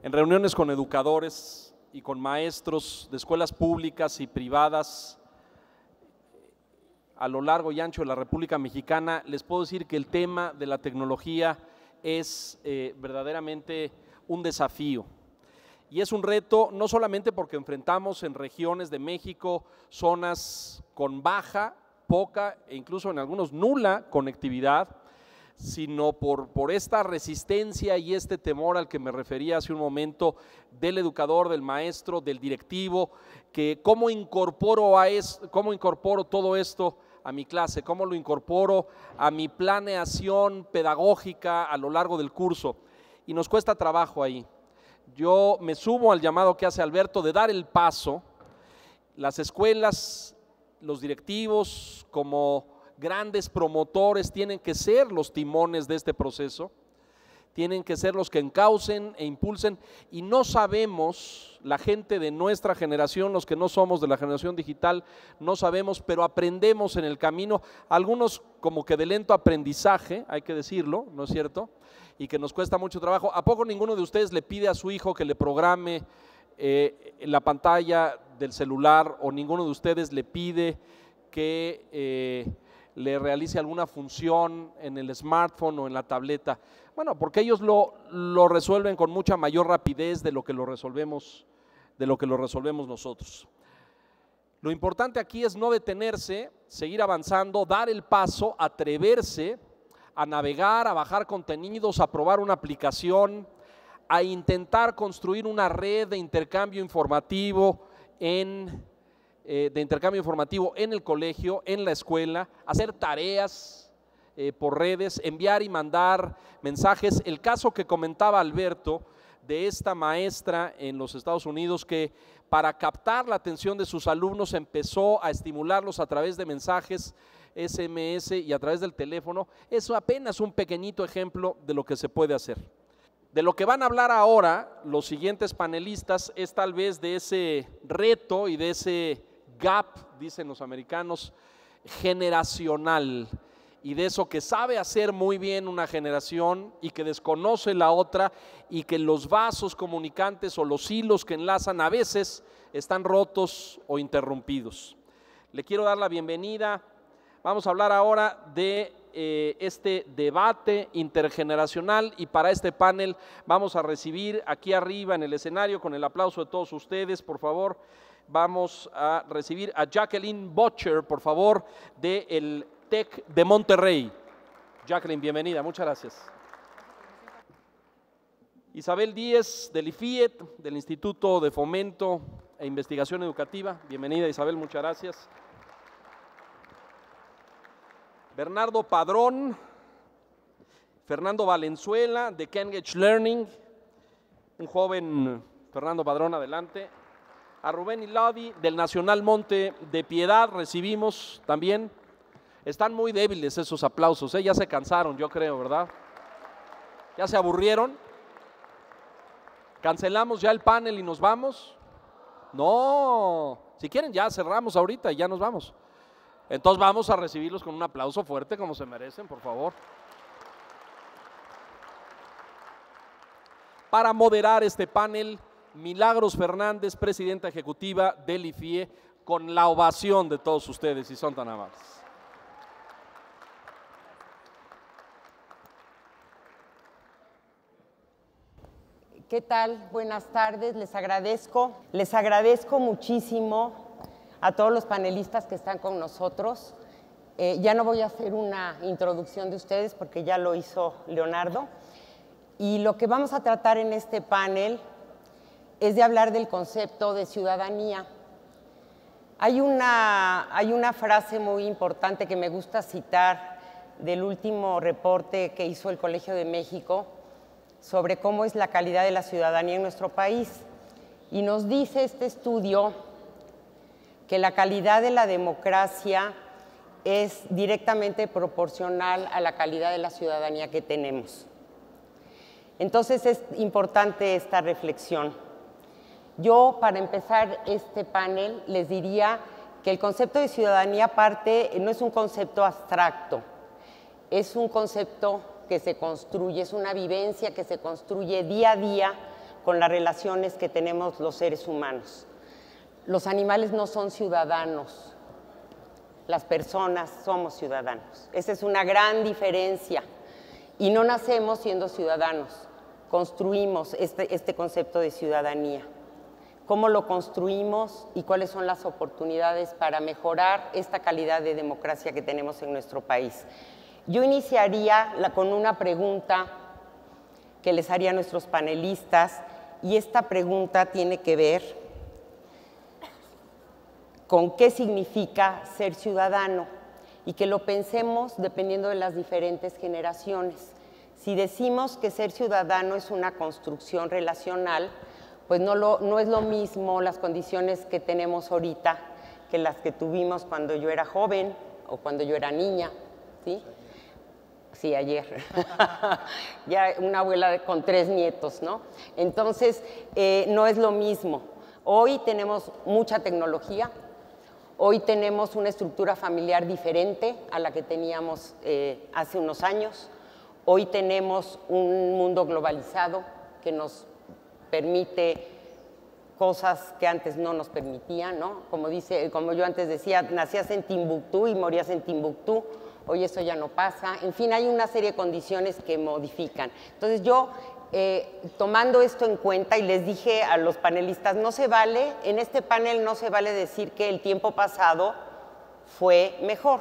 en reuniones con educadores y con maestros de escuelas públicas y privadas a lo largo y ancho de la República Mexicana, les puedo decir que el tema de la tecnología es verdaderamente un desafío. Y es un reto no solamente porque enfrentamos en regiones de México zonas con baja, poca e incluso en algunos nula conectividad, sino por esta resistencia y este temor al que me refería hace un momento del educador, del maestro, del directivo, que cómo incorporo todo esto a mi clase, cómo lo incorporo a mi planeación pedagógica a lo largo del curso, y nos cuesta trabajo ahí. Yo me sumo al llamado que hace Alberto de dar el paso. Las escuelas, los directivos, como grandes promotores, tienen que ser los timones de este proceso, tienen que ser los que encaucen e impulsen, y no sabemos, la gente de nuestra generación, los que no somos de la generación digital, no sabemos, pero aprendemos en el camino, algunos como que de lento aprendizaje, hay que decirlo, ¿no es cierto?, y que nos cuesta mucho trabajo. ¿A poco ninguno de ustedes le pide a su hijo que le programe la pantalla del celular, o ninguno de ustedes le pide que le realice alguna función en el smartphone o en la tableta? Bueno, porque ellos lo resuelven con mucha mayor rapidez de lo que lo resolvemos nosotros. Lo importante aquí es no detenerse, seguir avanzando, dar el paso, atreverse a navegar, a bajar contenidos, a probar una aplicación, a intentar construir una red de intercambio informativo en el colegio, en la escuela, hacer tareas por redes, enviar y mandar mensajes. El caso que comentaba Alberto de esta maestra en los Estados Unidos, que para captar la atención de sus alumnos empezó a estimularlos a través de mensajes SMS y a través del teléfono, es apenas un pequeñito ejemplo de lo que se puede hacer. De lo que van a hablar ahora los siguientes panelistas es tal vez de ese reto y de ese gap, dicen los americanos, generacional, y de eso que sabe hacer muy bien una generación y que desconoce la otra, y que los vasos comunicantes o los hilos que enlazan a veces están rotos o interrumpidos. Le quiero dar la bienvenida. Vamos a hablar ahora de este debate intergeneracional, y para este panel vamos a recibir aquí arriba en el escenario, con el aplauso de todos ustedes, por favor, vamos a recibir a Jacqueline Butcher, por favor, del TEC de Monterrey. Jacqueline, bienvenida, muchas gracias. Isabel Díez del IFIET, del Instituto de Fomento e Investigación Educativa. Bienvenida, Isabel, muchas gracias. Bernardo Padrón, Fernando Valenzuela de Cengage Learning, un joven Fernando Padrón, adelante. A Rubén Iladi del Nacional Monte de Piedad recibimos también. Están muy débiles esos aplausos, ya se cansaron, yo creo, ¿verdad? ¿Ya se aburrieron? ¿Cancelamos ya el panel y nos vamos? No, si quieren ya cerramos ahorita y ya nos vamos. Entonces vamos a recibirlos con un aplauso fuerte como se merecen, por favor. Para moderar este panel, Milagros Fernández, presidenta ejecutiva del IFIE, con la ovación de todos ustedes, si son tan amables. ¿Qué tal? Buenas tardes, les agradezco muchísimo a todos los panelistas que están con nosotros. Ya no voy a hacer una introducción de ustedes porque ya lo hizo Leonardo. Y lo que vamos a tratar en este panel es de hablar del concepto de ciudadanía. Hay una frase muy importante que me gusta citar del último reporte que hizo el Colegio de México sobre cómo es la calidad de la ciudadanía en nuestro país. Y nos dice este estudio que la calidad de la democracia es directamente proporcional a la calidad de la ciudadanía que tenemos. Entonces es importante esta reflexión. Yo, para empezar este panel, les diría que el concepto de ciudadanía no es un concepto abstracto, es un concepto que se construye, es una vivencia que se construye día a día con las relaciones que tenemos los seres humanos. Los animales no son ciudadanos, las personas somos ciudadanos. Esa es una gran diferencia y no nacemos siendo ciudadanos, construimos este concepto de ciudadanía. ¿Cómo lo construimos y cuáles son las oportunidades para mejorar esta calidad de democracia que tenemos en nuestro país? Yo iniciaría con una pregunta que les haría a nuestros panelistas, y esta pregunta tiene que ver con qué significa ser ciudadano y que lo pensemos dependiendo de las diferentes generaciones. Si decimos que ser ciudadano es una construcción relacional, pues no es lo mismo las condiciones que tenemos ahorita que las que tuvimos cuando yo era joven o cuando yo era niña, ¿sí? Sí, ayer. Ya una abuela con 3 nietos, ¿no? Entonces, no es lo mismo. Hoy tenemos mucha tecnología, hoy tenemos una estructura familiar diferente a la que teníamos hace unos años, hoy tenemos un mundo globalizado que nos permite cosas que antes no nos permitían, ¿no? Como yo antes decía, nacías en Timbuktu y morías en Timbuktu, hoy eso ya no pasa. En fin, hay una serie de condiciones que modifican. Entonces yo, tomando esto en cuenta, y les dije a los panelistas, no se vale, en este panel no se vale decir que el tiempo pasado fue mejor.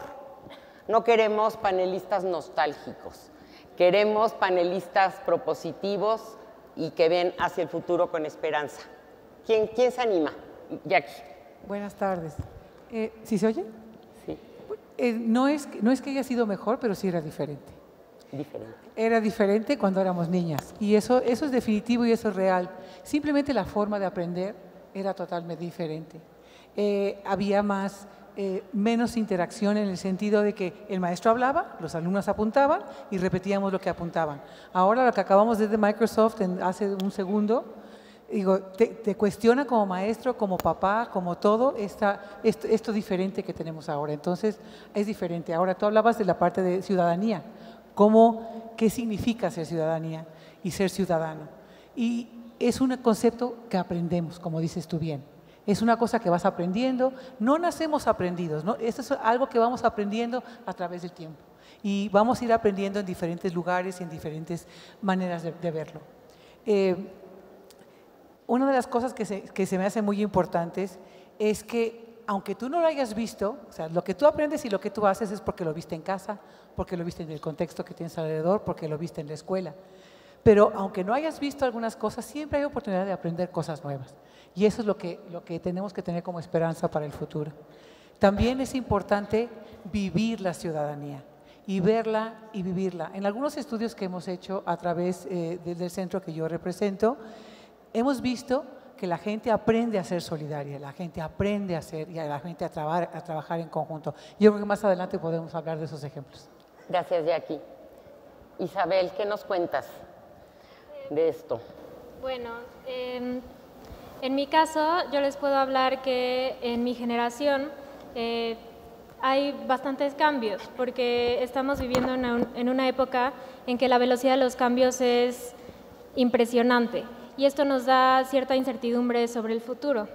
No queremos panelistas nostálgicos, queremos panelistas propositivos y que ven hacia el futuro con esperanza. ¿Quién se anima? Jackie. Buenas tardes. ¿Sí se oye? Sí. No es que haya sido mejor, pero sí era diferente. Diferente. Era diferente cuando éramos niñas y eso es definitivo y eso es real. Simplemente la forma de aprender era totalmente diferente. Había menos interacción en el sentido de que el maestro hablaba, los alumnos apuntaban y repetíamos lo que apuntaban. Ahora lo que acabamos de Microsoft hace un segundo, digo, te cuestiona como maestro, como papá, como todo, esto diferente que tenemos ahora. Entonces, es diferente. Ahora, tú hablabas de la parte de ciudadanía. ¿Qué significa ser ciudadanía y ser ciudadano? Y es un concepto que aprendemos, como dices tú bien. Es una cosa que vas aprendiendo. No nacemos aprendidos, ¿no? Esto es algo que vamos aprendiendo a través del tiempo. Y vamos a ir aprendiendo en diferentes lugares y en diferentes maneras de verlo. Una de las cosas que se me hacen muy importantes es que, aunque tú no lo hayas visto, o sea, lo que tú aprendes y lo que tú haces es porque lo viste en casa, porque lo viste en el contexto que tienes alrededor, porque lo viste en la escuela. Pero aunque no hayas visto algunas cosas, siempre hay oportunidad de aprender cosas nuevas. Y eso es lo que tenemos que tener como esperanza para el futuro. También es importante vivir la ciudadanía y verla y vivirla. En algunos estudios que hemos hecho a través del centro que yo represento, hemos visto que la gente aprende a ser solidaria, la gente aprende a ser y a la gente a trabajar en conjunto. Yo creo que más adelante podemos hablar de esos ejemplos. Gracias, Jackie. Isabel, ¿qué nos cuentas de esto? Bueno, en mi caso, yo les puedo hablar que en mi generación hay bastantes cambios, porque estamos viviendo en una época en que la velocidad de los cambios es impresionante. Y esto nos da cierta incertidumbre sobre el futuro.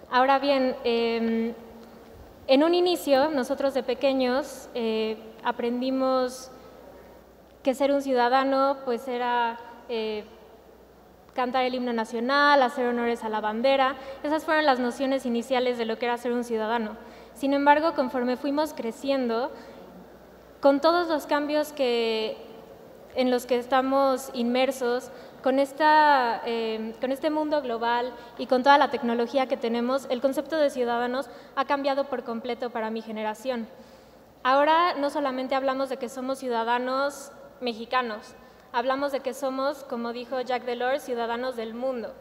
Ahora bien, en un inicio, nosotros de pequeños aprendimos que ser un ciudadano pues era cantar el himno nacional, hacer honores a la bandera. Esas fueron las nociones iniciales de lo que era ser un ciudadano. Sin embargo, conforme fuimos creciendo, con todos los cambios en los que estamos inmersos, con este mundo global y con toda la tecnología que tenemos, el concepto de ciudadanos ha cambiado por completo para mi generación. Ahora no solamente hablamos de que somos ciudadanos mexicanos, hablamos de que somos, como dijo Jacques Delors, ciudadanos del mundo.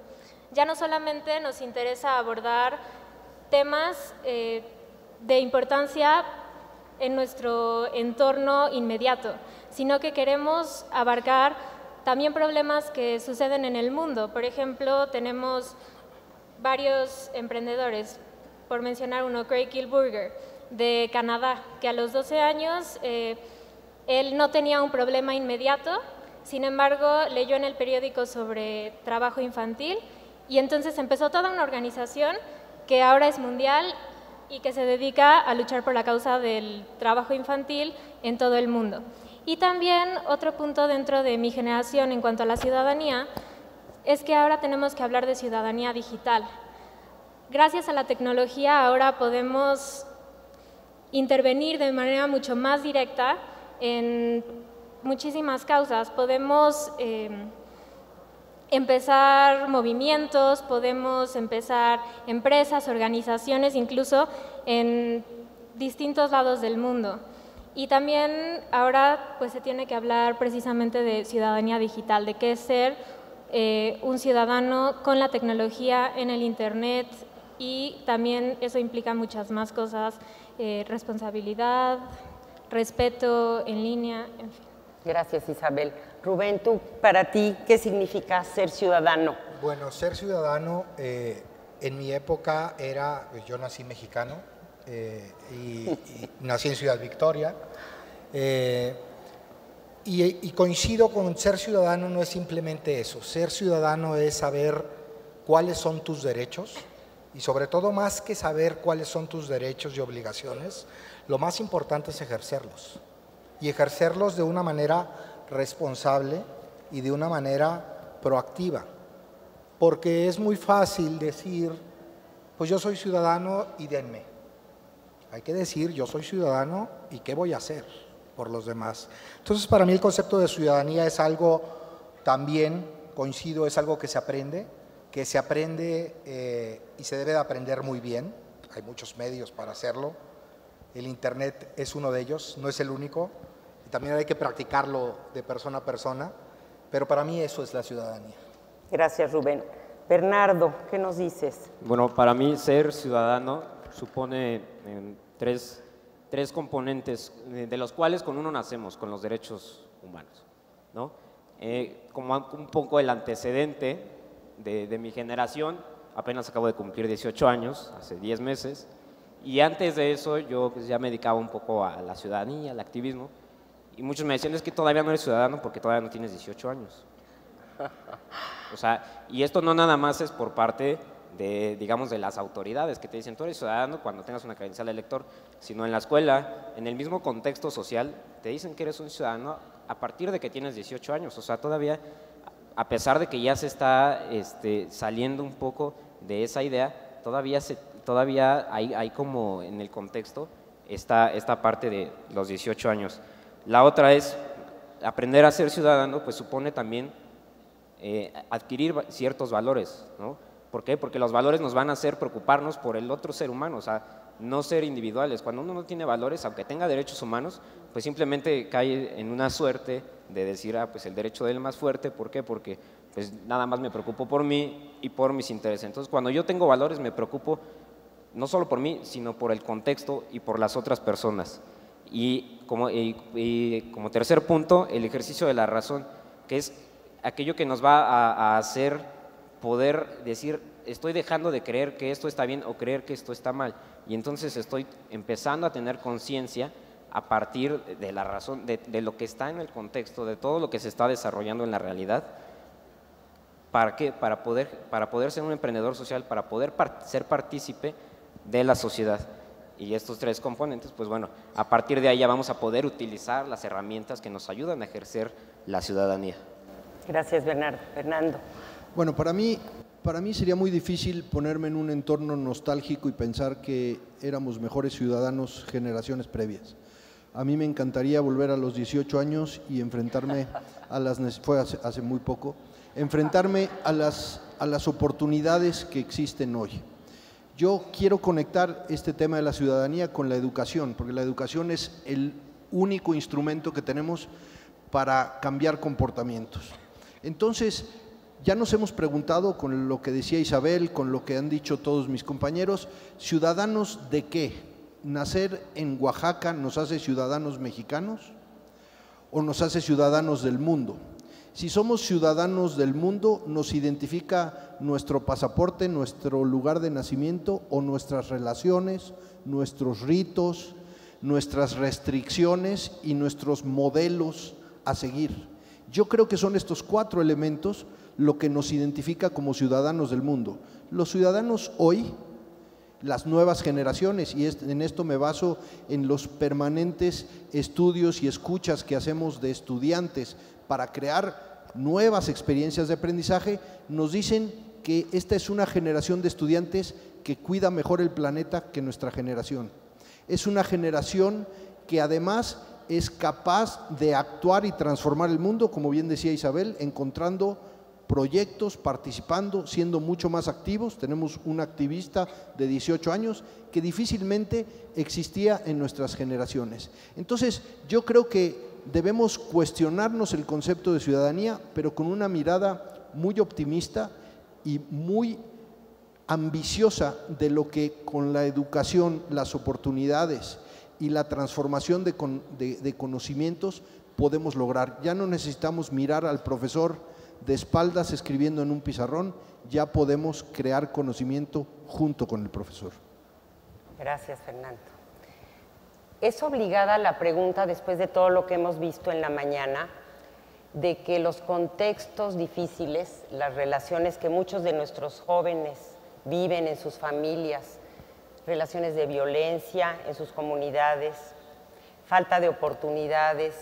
Ya no solamente nos interesa abordar temas de importancia en nuestro entorno inmediato, sino que queremos abarcar también problemas que suceden en el mundo. Por ejemplo, tenemos varios emprendedores, por mencionar uno, Craig Kilburger, de Canadá, que a los 12 años él no tenía un problema inmediato, Sin embargo, leyó en el periódico sobre trabajo infantil y entonces empezó toda una organización que ahora es mundial y que se dedica a luchar por la causa del trabajo infantil en todo el mundo. Y también otro punto dentro de mi generación en cuanto a la ciudadanía es que ahora tenemos que hablar de ciudadanía digital. Gracias a la tecnología ahora podemos intervenir de manera mucho más directa en muchísimas causas. Podemos empezar movimientos, podemos empezar empresas, organizaciones, incluso en distintos lados del mundo. Y también ahora pues se tiene que hablar precisamente de ciudadanía digital, de qué es ser un ciudadano con la tecnología en el Internet, y también eso implica muchas más cosas, responsabilidad, respeto en línea, en fin. Gracias, Isabel. Rubén, tú, para ti, ¿qué significa ser ciudadano? Bueno, ser ciudadano en mi época era, pues yo nací mexicano y nací en Ciudad Victoria y coincido con ser ciudadano no es simplemente eso. Ser ciudadano es saber cuáles son tus derechos y sobre todo más que saber cuáles son tus derechos y obligaciones, lo más importante es ejercerlos. Y ejercerlos de una manera responsable y de una manera proactiva. Porque es muy fácil decir, pues yo soy ciudadano y denme. Hay que decir, yo soy ciudadano y qué voy a hacer por los demás. Entonces, para mí el concepto de ciudadanía es algo también, coincido, es algo que se aprende y se debe de aprender muy bien. Hay muchos medios para hacerlo. El Internet es uno de ellos, no es el único. También hay que practicarlo de persona a persona, pero para mí eso es la ciudadanía. Gracias, Rubén. Bernardo, ¿qué nos dices? Bueno, para mí ser ciudadano supone tres componentes, de los cuales con uno nacemos, con los derechos humanos, ¿no? Como un poco el antecedente de mi generación, apenas acabo de cumplir 18 años, hace 10 meses, y antes de eso yo pues, ya me dedicaba un poco a la ciudadanía, al activismo. Y muchos me decían, es que todavía no eres ciudadano porque todavía no tienes 18 años. O sea, y esto no nada más es por parte de, digamos, de las autoridades que te dicen, tú eres ciudadano cuando tengas una credencial de elector, sino en la escuela, en el mismo contexto social, te dicen que eres un ciudadano a partir de que tienes 18 años. O sea, todavía, a pesar de que ya se está saliendo un poco de esa idea, todavía hay como en el contexto esta parte de los 18 años. La otra es aprender a ser ciudadano, pues supone también adquirir ciertos valores, ¿no? ¿Por qué? Porque los valores nos van a hacer preocuparnos por el otro ser humano, o sea, no ser individuales. Cuando uno no tiene valores, aunque tenga derechos humanos, pues simplemente cae en una suerte de decir, pues el derecho del más fuerte. ¿Por qué? Porque pues nada más me preocupo por mí y por mis intereses. Entonces, cuando yo tengo valores, me preocupo no solo por mí, sino por el contexto y por las otras personas. Y como tercer punto, el ejercicio de la razón, que es aquello que nos va a hacer poder decir, estoy dejando de creer que esto está bien o creer que esto está mal. Y entonces estoy empezando a tener conciencia a partir de la razón, de lo que está en el contexto, de todo lo que se está desarrollando en la realidad. ¿Para qué? Para poder ser un emprendedor social, para poder ser partícipe de la sociedad. Y estos tres componentes, pues bueno, a partir de ahí ya vamos a poder utilizar las herramientas que nos ayudan a ejercer la ciudadanía. Gracias, Bernardo. Fernando. Bueno, para mí sería muy difícil ponerme en un entorno nostálgico y pensar que éramos mejores ciudadanos generaciones previas. A mí me encantaría volver a los 18 años y enfrentarme fue hace muy poco, enfrentarme a las oportunidades que existen hoy. Yo quiero conectar este tema de la ciudadanía con la educación, porque la educación es el único instrumento que tenemos para cambiar comportamientos. Entonces, ya nos hemos preguntado, con lo que decía Isabel, con lo que han dicho todos mis compañeros, ¿ciudadanos de qué? ¿Nacer en Oaxaca nos hace ciudadanos mexicanos o nos hace ciudadanos del mundo? Si somos ciudadanos del mundo, ¿nos identifica nuestro pasaporte, nuestro lugar de nacimiento o nuestras relaciones, nuestros ritos, nuestras restricciones y nuestros modelos a seguir? Yo creo que son estos 4 elementos lo que nos identifica como ciudadanos del mundo. Los ciudadanos hoy, las nuevas generaciones, y en esto me baso en los permanentes estudios y escuchas que hacemos de estudiantes para crear nuevas experiencias de aprendizaje, nos dicen que esta es una generación de estudiantes que cuida mejor el planeta que nuestra generación. Es una generación que además es capaz de actuar y transformar el mundo, como bien decía Isabel, encontrando proyectos, participando, siendo mucho más activos. Tenemos un activista de 18 años que difícilmente existía en nuestras generaciones. Entonces, yo creo que debemos cuestionarnos el concepto de ciudadanía, pero con una mirada muy optimista y muy ambiciosa de lo que con la educación, las oportunidades y la transformación de conocimientos podemos lograr. Ya no necesitamos mirar al profesor de espaldas escribiendo en un pizarrón, ya podemos crear conocimiento junto con el profesor. Gracias, Fernando. Es obligada la pregunta, después de todo lo que hemos visto en la mañana, de que los contextos difíciles, las relaciones que muchos de nuestros jóvenes viven en sus familias, relaciones de violencia en sus comunidades, falta de oportunidades,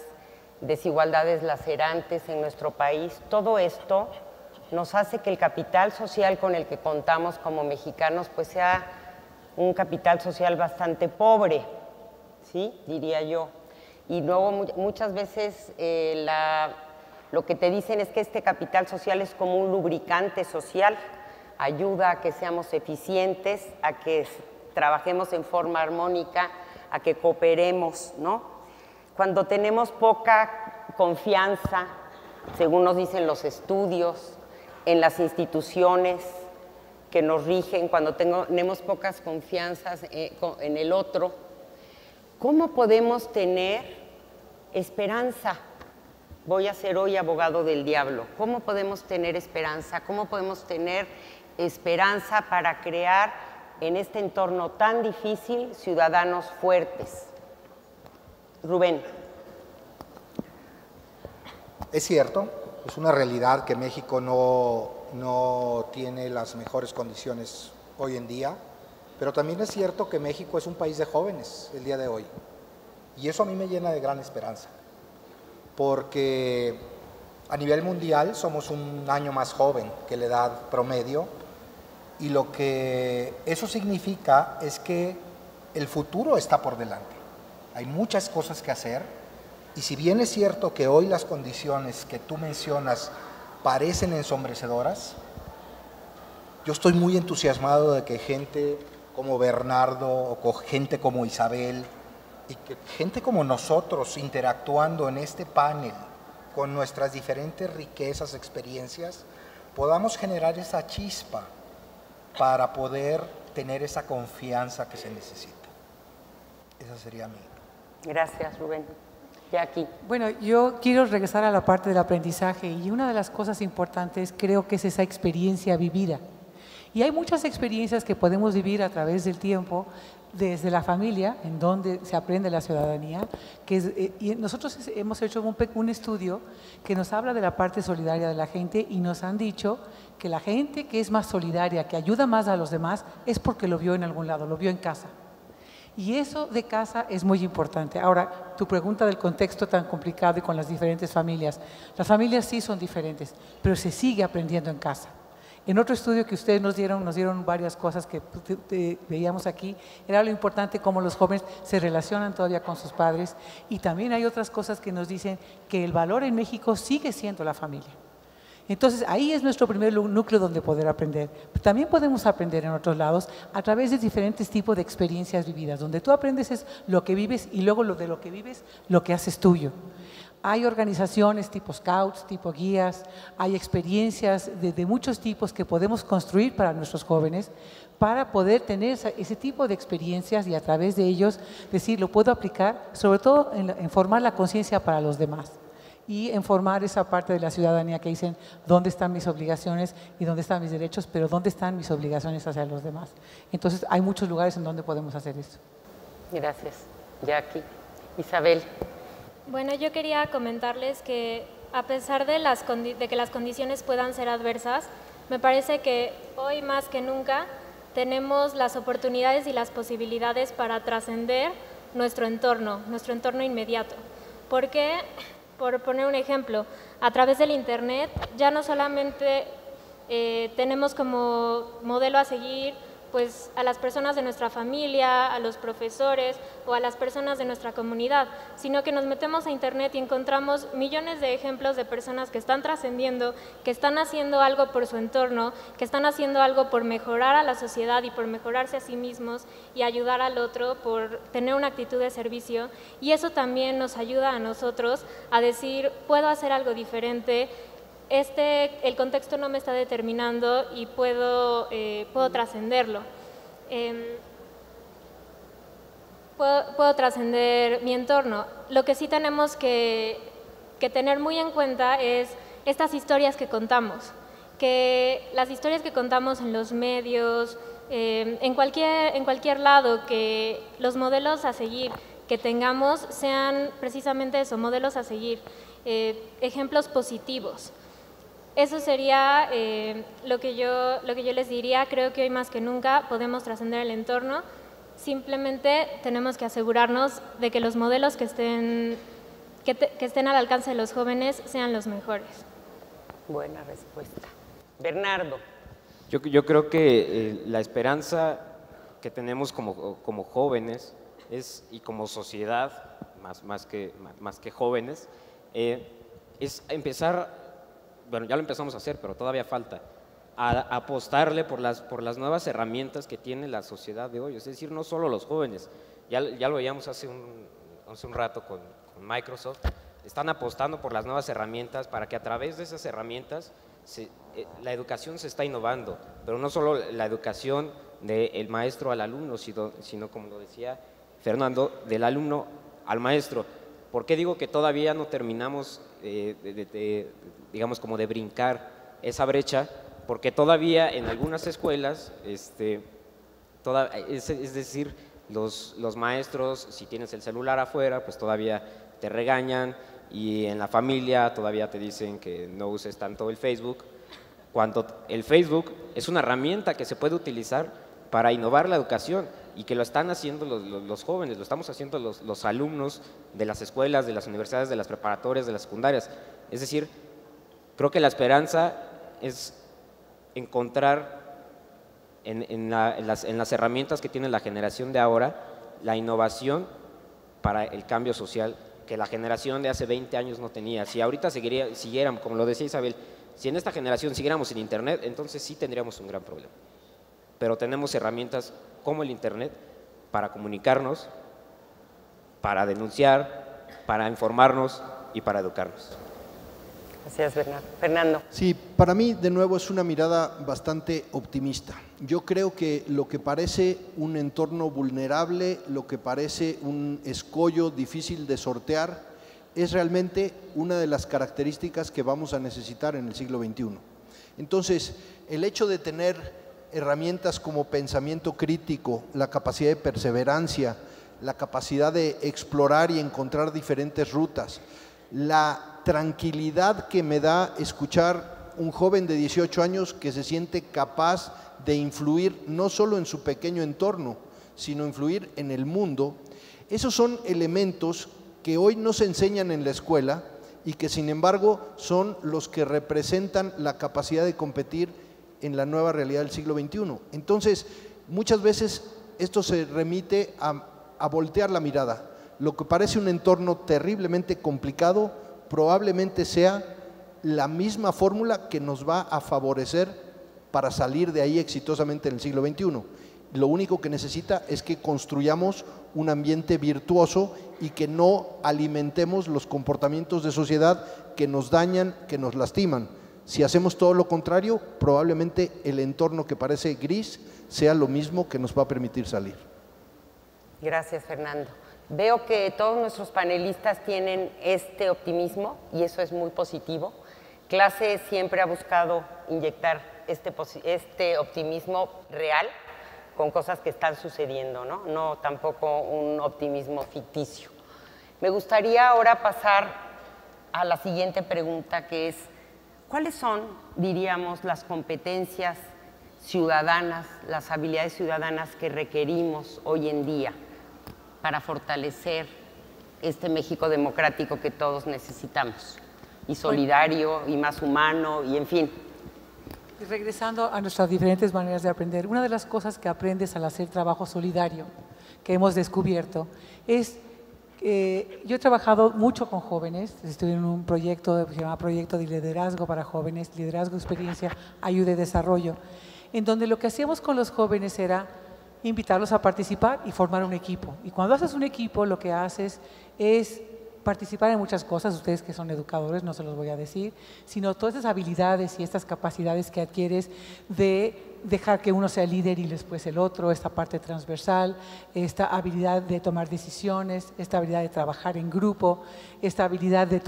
desigualdades lacerantes en nuestro país, todo esto nos hace que el capital social con el que contamos como mexicanos pues sea un capital social bastante pobre, ¿sí? Diría yo. Y luego muchas veces lo que te dicen es que este capital social es como un lubricante social, ayuda a que seamos eficientes, a que trabajemos en forma armónica, a que cooperemos, ¿no? Cuando tenemos poca confianza, según nos dicen los estudios, en las instituciones que nos rigen, cuando tenemos pocas confianzas en el otro, ¿cómo podemos tener esperanza? Voy a ser hoy abogado del diablo. ¿Cómo podemos tener esperanza? ¿Cómo podemos tener esperanza para crear en este entorno tan difícil ciudadanos fuertes? Rubén. Es cierto, es una realidad que México no tiene las mejores condiciones hoy en día, pero también es cierto que México es un país de jóvenes el día de hoy. Y eso a mí me llena de gran esperanza, porque a nivel mundial somos un año más joven que la edad promedio, y lo que eso significa es que el futuro está por delante. Hay muchas cosas que hacer, y si bien es cierto que hoy las condiciones que tú mencionas parecen ensombrecedoras, yo estoy muy entusiasmado de que gente como Bernardo o gente como Isabel y que gente como nosotros interactuando en este panel con nuestras diferentes riquezas, experiencias, podamos generar esa chispa para poder tener esa confianza que se necesita. Esa sería mi. Gracias, Rubén. Jackie. Bueno, yo quiero regresar a la parte del aprendizaje y una de las cosas importantes creo que es esa experiencia vivida. Y hay muchas experiencias que podemos vivir a través del tiempo, desde la familia, en donde se aprende la ciudadanía, y nosotros hemos hecho un estudio que nos habla de la parte solidaria de la gente y nos han dicho que la gente que es más solidaria, que ayuda más a los demás, es porque lo vio en algún lado, lo vio en casa. Y eso de casa es muy importante. Ahora, tu pregunta del contexto tan complicado y con las diferentes familias. Las familias sí son diferentes, pero se sigue aprendiendo en casa. En otro estudio que ustedes nos dieron varias cosas que veíamos aquí, era lo importante cómo los jóvenes se relacionan todavía con sus padres, y también hay otras cosas que nos dicen que el valor en México sigue siendo la familia. Entonces, ahí es nuestro primer núcleo donde poder aprender. También podemos aprender en otros lados a través de diferentes tipos de experiencias vividas. Donde tú aprendes es lo que vives y luego lo de lo que vives, lo que haces tuyo. Hay organizaciones tipo scouts, tipo guías, hay experiencias de muchos tipos que podemos construir para nuestros jóvenes para poder tener ese tipo de experiencias y a través de ellos decir, lo puedo aplicar, sobre todo en formar la conciencia para los demás. Y en formar esa parte de la ciudadanía que dicen dónde están mis obligaciones y dónde están mis derechos, pero dónde están mis obligaciones hacia los demás. Entonces, hay muchos lugares en donde podemos hacer eso. Gracias. Jackie. Isabel. Bueno, yo quería comentarles que a pesar de que las condiciones puedan ser adversas, me parece que hoy más que nunca tenemos las oportunidades y las posibilidades para trascender nuestro entorno inmediato. Porque, por poner un ejemplo, a través del Internet ya no solamente tenemos como modelo a seguir pues, a las personas de nuestra familia, a los profesores o a las personas de nuestra comunidad, sino que nos metemos a Internet y encontramos millones de ejemplos de personas que están trascendiendo, que están haciendo algo por su entorno, que están haciendo algo por mejorar a la sociedad y por mejorarse a sí mismos y ayudar al otro, por tener una actitud de servicio, y eso también nos ayuda a nosotros a decir, puedo hacer algo diferente, el contexto no me está determinando y puedo trascenderlo. Puedo trascender mi entorno. Lo que sí tenemos que tener muy en cuenta es estas historias que contamos, que las historias que contamos en los medios, en cualquier lado, que los modelos a seguir que tengamos sean precisamente eso, modelos a seguir, ejemplos positivos. Eso sería lo que yo les diría. Creo que hoy más que nunca podemos trascender el entorno. Simplemente tenemos que asegurarnos de que los modelos que estén al alcance de los jóvenes sean los mejores. Buena respuesta. Bernardo. Yo creo que la esperanza que tenemos como jóvenes y como sociedad, más que jóvenes, es empezar. Bueno, ya lo empezamos a hacer, pero todavía falta, a apostarle por las nuevas herramientas que tiene la sociedad de hoy. Es decir, no solo los jóvenes, ya lo veíamos hace un rato con Microsoft, están apostando por las nuevas herramientas para que a través de esas herramientas la educación se está innovando, pero no solo la educación del maestro al alumno, sino como lo decía Fernando, del alumno al maestro. ¿Por qué digo que todavía no terminamos, digamos, como de brincar esa brecha? Porque todavía en algunas escuelas, es decir, los maestros, si tienes el celular afuera, pues todavía te regañan, y en la familia todavía te dicen que no uses tanto el Facebook, cuando el Facebook es una herramienta que se puede utilizar para innovar la educación, y que lo están haciendo los jóvenes, lo estamos haciendo los alumnos de las escuelas, de las universidades, de las preparatorias, de las secundarias. Es decir, creo que la esperanza es encontrar en las herramientas que tiene la generación de ahora la innovación para el cambio social que la generación de hace 20 años no tenía. Si ahorita siguiéramos, como lo decía Isabel, si en esta generación siguiéramos sin Internet, entonces sí tendríamos un gran problema. Pero tenemos herramientas como el Internet para comunicarnos, para denunciar, para informarnos y para educarnos. Gracias, Fernando. Sí, para mí de nuevo es una mirada bastante optimista. Yo creo que lo que parece un entorno vulnerable, lo que parece un escollo difícil de sortear, es realmente una de las características que vamos a necesitar en el siglo XXI. Entonces, el hecho de tener herramientas como pensamiento crítico, la capacidad de perseverancia, la capacidad de explorar y encontrar diferentes rutas, la tranquilidad que me da escuchar un joven de 18 años que se siente capaz de influir no solo en su pequeño entorno, sino influir en el mundo. Esos son elementos que hoy no se enseñan en la escuela y que sin embargo son los que representan la capacidad de competir en la nueva realidad del siglo XXI. Entonces, muchas veces esto se remite a voltear la mirada. Lo que parece un entorno terriblemente complicado probablemente sea la misma fórmula que nos va a favorecer para salir de ahí exitosamente en el siglo XXI. Lo único que necesita es que construyamos un ambiente virtuoso y que no alimentemos los comportamientos de sociedad que nos dañan, que nos lastiman. Si hacemos todo lo contrario, probablemente el entorno que parece gris sea lo mismo que nos va a permitir salir. Gracias, Fernando. Veo que todos nuestros panelistas tienen este optimismo y eso es muy positivo. Clase siempre ha buscado inyectar este optimismo real con cosas que están sucediendo, ¿no? No tampoco un optimismo ficticio. Me gustaría ahora pasar a la siguiente pregunta, que es, ¿cuáles son, diríamos, las competencias ciudadanas, las habilidades ciudadanas que requerimos hoy en día para fortalecer este México democrático que todos necesitamos, y solidario, y más humano, y en fin? Regresando a nuestras diferentes maneras de aprender, una de las cosas que aprendes al hacer trabajo solidario que hemos descubierto es yo he trabajado mucho con jóvenes, estoy en un proyecto que se llama Proyecto de Liderazgo para Jóvenes, Liderazgo, Experiencia, Ayuda y Desarrollo, en donde lo que hacíamos con los jóvenes era invitarlos a participar y formar un equipo. Y cuando haces un equipo, lo que haces es participar en muchas cosas, ustedes que son educadores, no se los voy a decir, sino todas esas habilidades y estas capacidades que adquieres de dejar que uno sea líder y después el otro, esta parte transversal, esta habilidad de tomar decisiones, esta habilidad de trabajar en grupo, esta habilidad de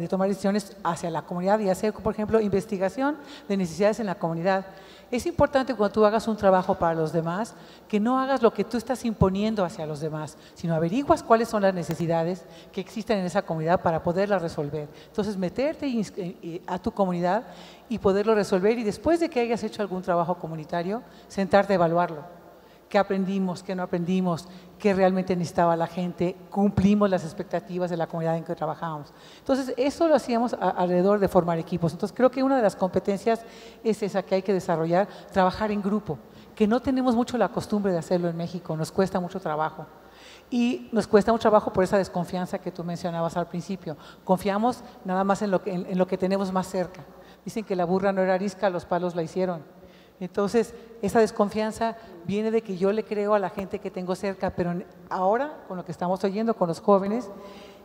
tomar decisiones hacia la comunidad y hacer, por ejemplo, investigación de necesidades en la comunidad. Es importante cuando tú hagas un trabajo para los demás, que no hagas lo que tú estás imponiendo hacia los demás, sino averiguas cuáles son las necesidades que existen en esa comunidad para poderlas resolver. Entonces, meterte a tu comunidad y poderlo resolver, y después de que hayas hecho algún trabajo comunitario, sentarte a evaluarlo. ¿Qué aprendimos? ¿Qué no aprendimos? ¿Qué realmente necesitaba la gente? ¿Cumplimos las expectativas de la comunidad en que trabajábamos? Entonces, eso lo hacíamos alrededor de formar equipos. Entonces, creo que una de las competencias es esa que hay que desarrollar, trabajar en grupo, que no tenemos mucho la costumbre de hacerlo en México, nos cuesta mucho trabajo. Y nos cuesta mucho trabajo por esa desconfianza que tú mencionabas al principio. Confiamos nada más en lo que tenemos más cerca. Dicen que la burra no era arisca, los palos la hicieron. Entonces, esa desconfianza viene de que yo le creo a la gente que tengo cerca, pero ahora, con lo que estamos oyendo con los jóvenes,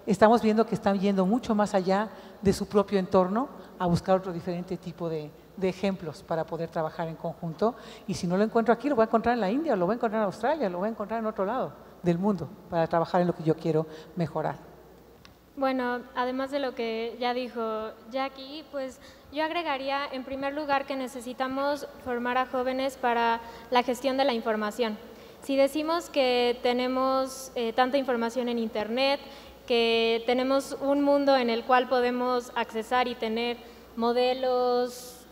estamos viendo que están yendo mucho más allá de su propio entorno a buscar otro diferente tipo de ejemplos para poder trabajar en conjunto. Y si no lo encuentro aquí, lo voy a encontrar en la India, lo voy a encontrar en Australia, lo voy a encontrar en otro lado del mundo para trabajar en lo que yo quiero mejorar. Bueno, además de lo que ya dijo Jackie, pues yo agregaría en primer lugar que necesitamos formar a jóvenes para la gestión de la información. Si decimos que tenemos tanta información en Internet, que tenemos un mundo en el cual podemos accesar y tener modelos,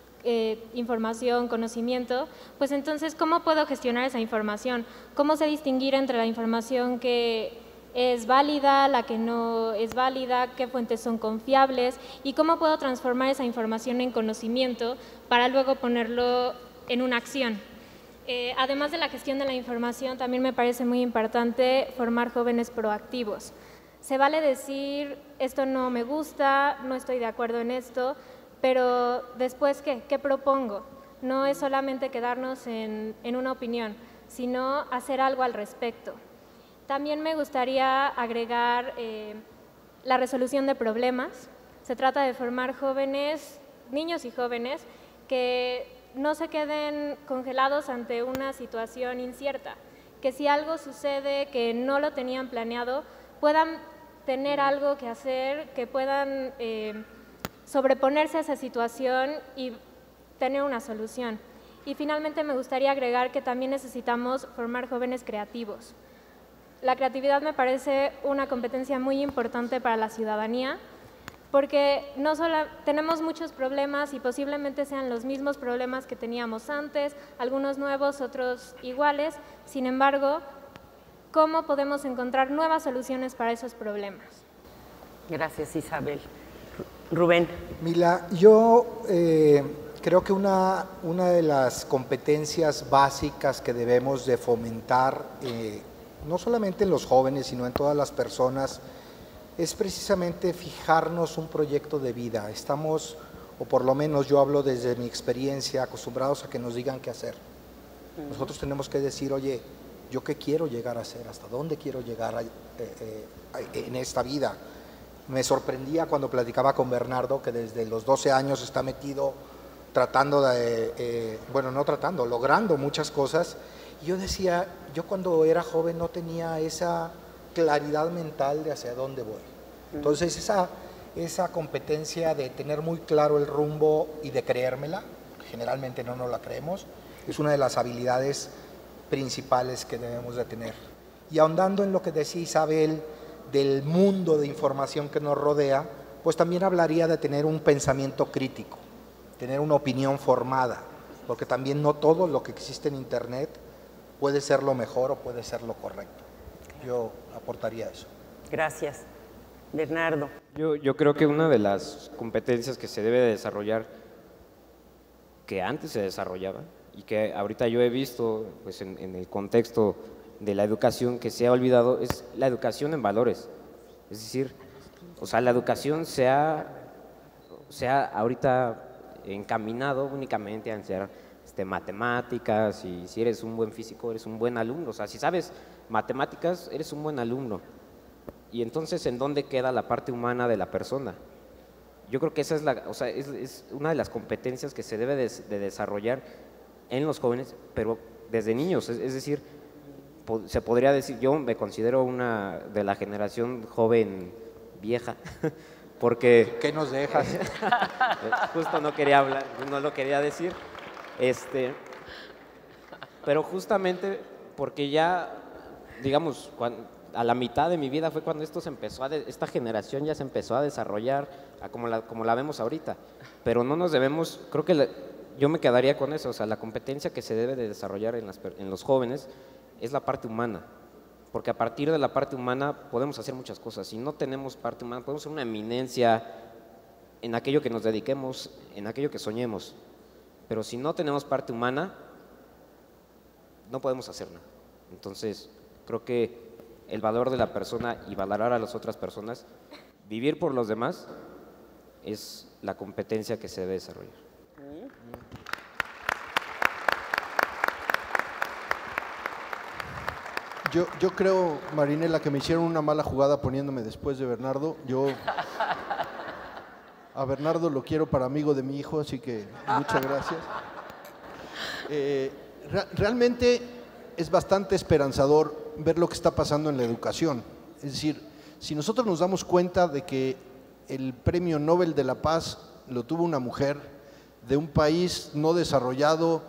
información, conocimiento, pues entonces, ¿cómo puedo gestionar esa información? ¿Cómo sé distinguir entre la información que es válida, la que no es válida, qué fuentes son confiables y cómo puedo transformar esa información en conocimiento para luego ponerlo en una acción? Además de la gestión de la información, también me parece muy importante formar jóvenes proactivos. Se vale decir, esto no me gusta, no estoy de acuerdo en esto, pero después, ¿qué propongo? No es solamente quedarnos en una opinión, sino hacer algo al respecto. También me gustaría agregar la resolución de problemas. Se trata de formar jóvenes, niños y jóvenes, que no se queden congelados ante una situación incierta, que si algo sucede que no lo tenían planeado, puedan tener algo que hacer, que puedan sobreponerse a esa situación y tener una solución. Y finalmente me gustaría agregar que también necesitamos formar jóvenes creativos. La creatividad me parece una competencia muy importante para la ciudadanía, porque no solo tenemos muchos problemas y posiblemente sean los mismos problemas que teníamos antes, algunos nuevos, otros iguales. Sin embargo, ¿cómo podemos encontrar nuevas soluciones para esos problemas? Gracias, Isabel. Rubén. Mila, yo creo que una de las competencias básicas que debemos de fomentar, no solamente en los jóvenes, sino en todas las personas, es precisamente fijarnos un proyecto de vida. Estamos, o por lo menos yo hablo desde mi experiencia, acostumbrados a que nos digan qué hacer. Nosotros tenemos que decir, oye, ¿yo qué quiero llegar a hacer? ¿Hasta dónde quiero llegar en esta vida? Me sorprendía cuando platicaba con Bernardo, que desde los 12 años está metido tratando logrando muchas cosas. Yo decía, yo cuando era joven no tenía esa claridad mental de hacia dónde voy. Entonces esa competencia de tener muy claro el rumbo y de creérmela, generalmente no nos la creemos, es una de las habilidades principales que debemos de tener. Y ahondando en lo que decía Isabel del mundo de información que nos rodea, pues también hablaría de tener un pensamiento crítico, tener una opinión formada, porque también no todo lo que existe en Internet puede ser lo mejor o puede ser lo correcto. Yo aportaría eso. Gracias. Bernardo. Yo creo que una de las competencias que se debe de desarrollar, que antes se desarrollaba y que ahorita yo he visto pues, en el contexto de la educación que se ha olvidado, es la educación en valores. Es decir, o sea, la educación se ha ahorita encaminado únicamente a enseñar matemáticas, y si eres un buen físico, eres un buen alumno. O sea, si sabes matemáticas, eres un buen alumno. Y entonces, ¿en dónde queda la parte humana de la persona? Yo creo que esa es una de las competencias que se debe de desarrollar en los jóvenes, pero desde niños. Es decir, se podría decir, yo me considero una de la generación joven vieja, porque… ¿Qué nos dejas? Justo no quería hablar, no lo quería decir, pero justamente porque ya, digamos, a la mitad de mi vida fue cuando esta generación ya se empezó a desarrollar como la vemos ahorita, pero no nos debemos, creo que yo me quedaría con eso, o sea, la competencia que se debe de desarrollar en los jóvenes es la parte humana, porque a partir de la parte humana podemos hacer muchas cosas. Si no tenemos parte humana, podemos ser una eminencia en aquello que nos dediquemos, en aquello que soñemos, pero si no tenemos parte humana, no podemos hacer nada. Entonces, creo que el valor de la persona y valorar a las otras personas, vivir por los demás, es la competencia que se debe desarrollar. Yo creo, Marinela, que me hicieron una mala jugada poniéndome después de Bernardo. Yo a Bernardo lo quiero para amigo de mi hijo, así que muchas gracias. Realmente es bastante esperanzador ver lo que está pasando en la educación. Es decir, si nosotros nos damos cuenta de que el Premio Nobel de la Paz lo tuvo una mujer de un país no desarrollado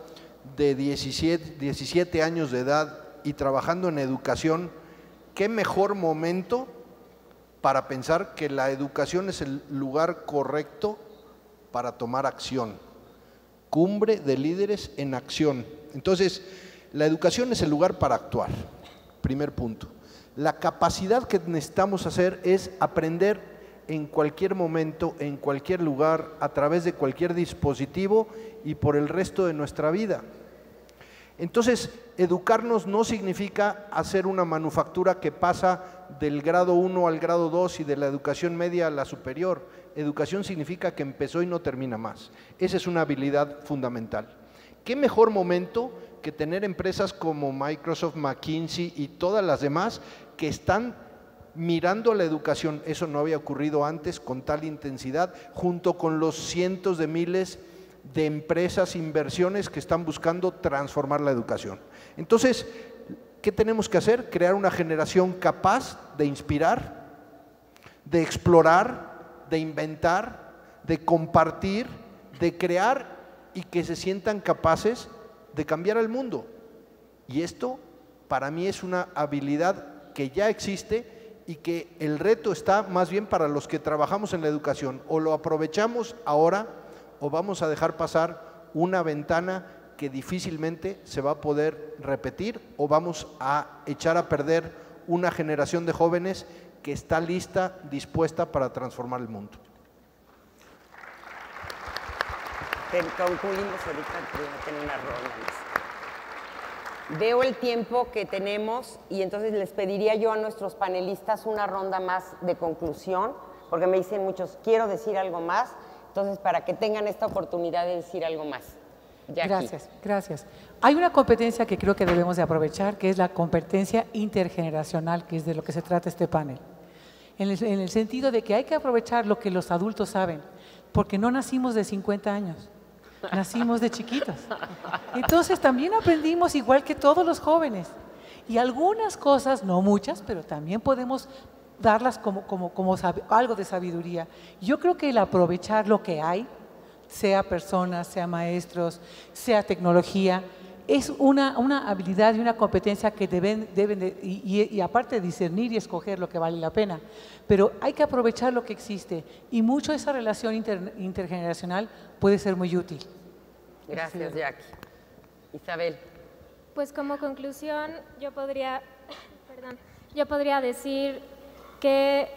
de 17 años de edad y trabajando en educación, ¿qué mejor momento para pensar que la educación es el lugar correcto para tomar acción? Cumbre de líderes en acción. Entonces, la educación es el lugar para actuar, primer punto. La capacidad que necesitamos hacer es aprender en cualquier momento, en cualquier lugar, a través de cualquier dispositivo y por el resto de nuestra vida. Entonces, educarnos no significa hacer una manufactura que pasa del grado 1 al grado 2 y de la educación media a la superior. Educación significa que empezó y no termina más. Esa es una habilidad fundamental. ¿Qué mejor momento que tener empresas como Microsoft, McKinsey y todas las demás que están mirando la educación? Eso no había ocurrido antes con tal intensidad, junto con los cientos de miles de empresas, inversiones que están buscando transformar la educación. Entonces, ¿qué tenemos que hacer? Crear una generación capaz de inspirar, de explorar, de inventar, de compartir, de crear y que se sientan capaces de cambiar el mundo. Y esto para mí es una habilidad que ya existe y que el reto está más bien para los que trabajamos en la educación. O lo aprovechamos ahora o vamos a dejar pasar una ventana que difícilmente se va a poder repetir, o vamos a echar a perder una generación de jóvenes que está lista, dispuesta para transformar el mundo. Concluimos ahorita, voy a tener una ronda más. Veo el tiempo que tenemos y entonces les pediría yo a nuestros panelistas una ronda más de conclusión, porque me dicen muchos, quiero decir algo más. Entonces, para que tengan esta oportunidad de decir algo más. Jackie. Gracias, gracias. Hay una competencia que creo que debemos de aprovechar, que es la competencia intergeneracional, que es de lo que se trata este panel. En el sentido de que hay que aprovechar lo que los adultos saben, porque no nacimos de 50 años, nacimos de chiquitos. Entonces, también aprendimos igual que todos los jóvenes. Y algunas cosas, no muchas, pero también podemos darlas como algo de sabiduría. Yo creo que el aprovechar lo que hay, sea personas, sea maestros, sea tecnología, es una habilidad y una competencia que deben y aparte de discernir y escoger lo que vale la pena, pero hay que aprovechar lo que existe y mucho esa relación intergeneracional puede ser muy útil. Gracias, Jackie. Isabel. Pues como conclusión, yo podría decir que